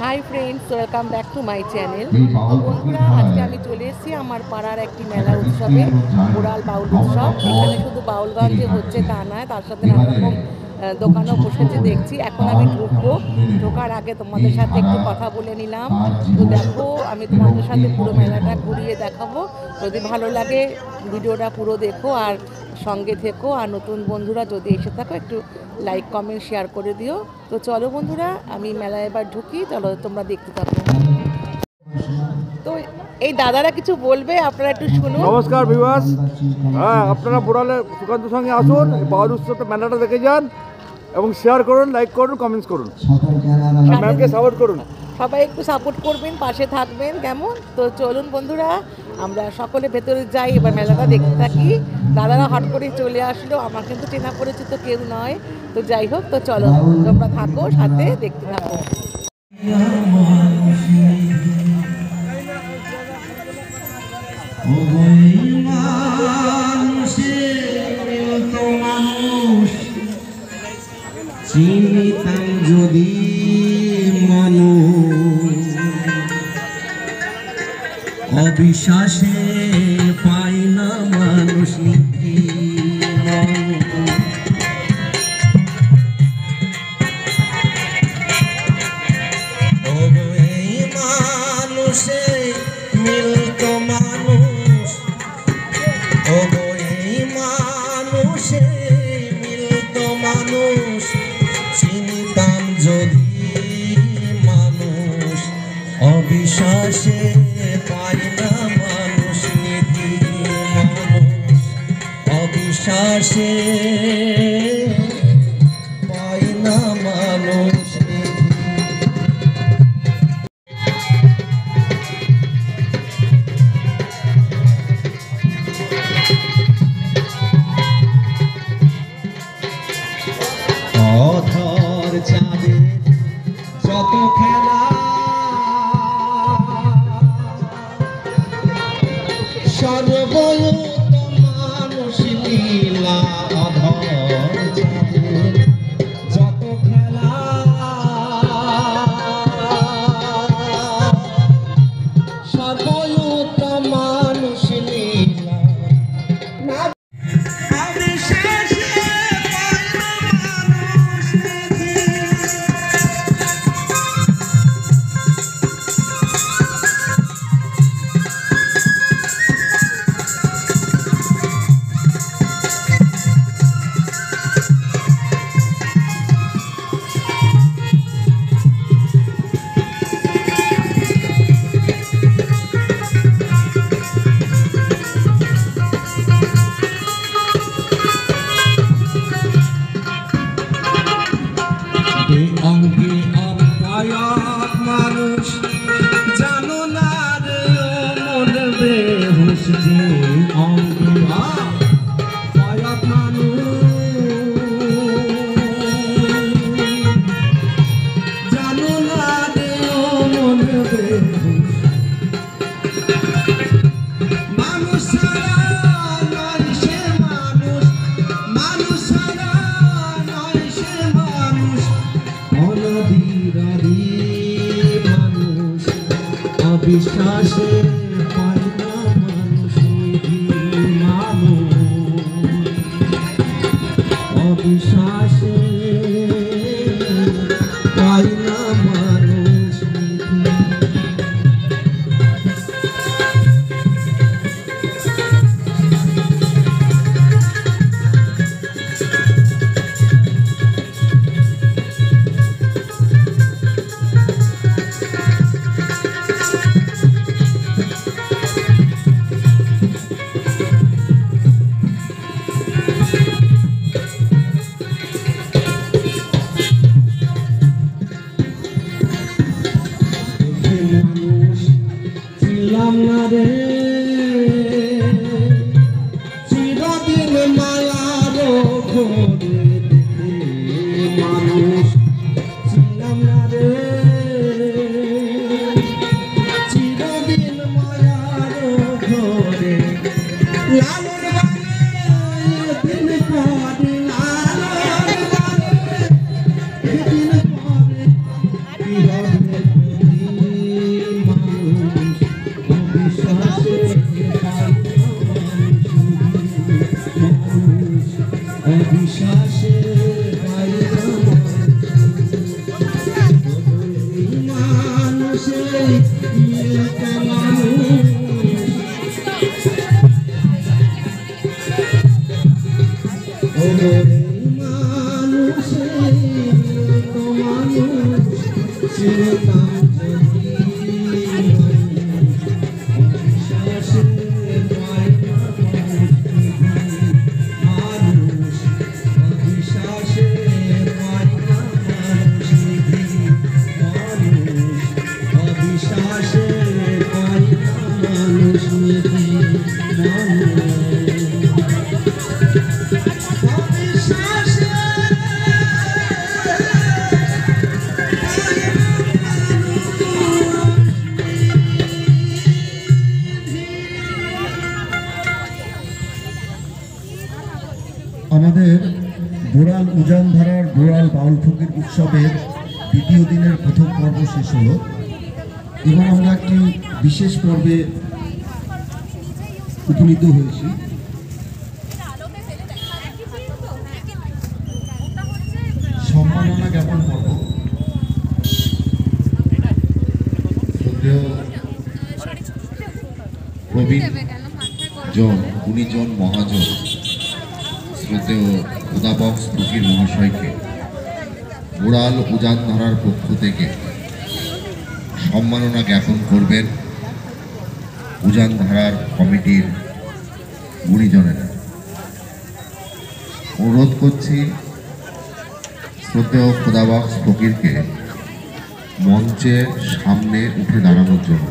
Hi friends, welcome back to my channel. বন্ধুরা, আজকে আমি চলে এসেছি আমার পাড়ার একটি মেলা উৎসবে, কোরাল বাউল উৎসব। এখানে শুধু বাউল গান যে হচ্ছে তা নয়, তার সাথে নানা রকম দোকানও বসেছে দেখছি। এখন আমি ঢুকবো, ঢোকার আগে তোমাদের সাথে একটু কথা বলে নিলাম। তো দেখো, আমি তোমাদের সাথে পুরো মেলাটা ঘুরিয়ে দেখাবো। যদি ভালো লাগে ভিডিওটা পুরো দেখো আর সঙ্গে থেকো। আর নতুন বন্ধুরা যদি এসে থাকো, একটু লাইক কমেন্ট শেয়ার করে দিও। তো চলো বন্ধুরা, আমি মেলায় এবার ঢুকি, চলো তোমরা দেখতে থাকো। তো এই দাদারা কিছু বলবে, আপনারা একটু শুনুন। নমস্কার ভিউয়ার্স, আপনারা বোড়ালে সুকান্তের সঙ্গে আসুন, বাউল উৎসবটা মেলাটা দেখে যান এবং শেয়ার করুন, লাইক করুন, কমেন্টস করুন, ম্যামকে সাপোর্ট করুন। সবাই একটু সাপোর্ট করবেন, পাশে থাকবেন, কেমন? তো চলুন বন্ধুরা, আমরা সকলে ভেতরে যাই, এবার মেলাটা দেখতে থাকি। দাদারা হট করে চলে আসলো, আমার কিন্তু চেনা পরিচিত কেউ নয়। তো যাই হোক, তো চলো তোমরা থাকো সাথে, দেখতে থাকো। চিনিতাম যদি মানুষ অবিশ্বাসে পাই না মানুষ মানুষে মিলত মানুষ মানুষে মিলত মানুষ চিনিতাম যদি মানুষ অবিশ্বাসে পাই না মানুষ নীতি মানুষ অবিশ্বাসে পাই না মানুষ অধর চাঁদে যত খেলা সর্বয়ত মানুষ লীলা অধর চাঁদে যত খেলা সর্বয়ত মানুষ লীলা অঙ্গে অপায়ক মানুষ জানো না রে মন বেহুশ যে অঙ্গে অপায়ক মানুষ জানো না রে মন বেহুশ মানুষ ছাড়া নয় সে মানুষ মানুষ ছাড়া নয় সে মানুষ অনধিরাধি মানুষ অবিশ্বাসে পাই না মানুষ নিধি মানুষ অবিশ্বাসে পাই না মানুষ নিধি ছিলাম না রে চিরদিন মায়ার ঘরে দেখে মানুষ ছিলাম না রে চিরদিন মায়ার ঘরে লালন বানে দিন পরে লালন বানে দিন পরে কি হবে মানুষের তো মানুষ চিরতাম যদি অবিশ্বাসে পাই না মানুষ অবিশ্বাসে পাই না মানুষ নিধি মানুষ অবিশ্বাসে পাই না মানুষ নিধি আমাদের বোড়াল উজানধারার বোড়াল বাউল ফকির উৎসবের দ্বিতীয় দিনের প্রথম পর্ব শেষ হলো। এবার আমরা একটি বিশেষ পর্বে উপনীত হয়েছি। সম্মাননা জ্ঞাপন পর্ব। প্রবীণ জন গুণীজন মহাজন শ্রদ্ধেয় খোদাবক্স ফকির মহাশয়কে বোড়াল উজানধারার পক্ষ থেকে সম্মাননা জ্ঞাপন করবেন উজানধারার কমিটির গুণীজনেরা। অনুরোধ করছি শ্রদ্ধেয় খোদাবক্স ফকিরকে মঞ্চের সামনে উঠে দাঁড়ানোর জন্য।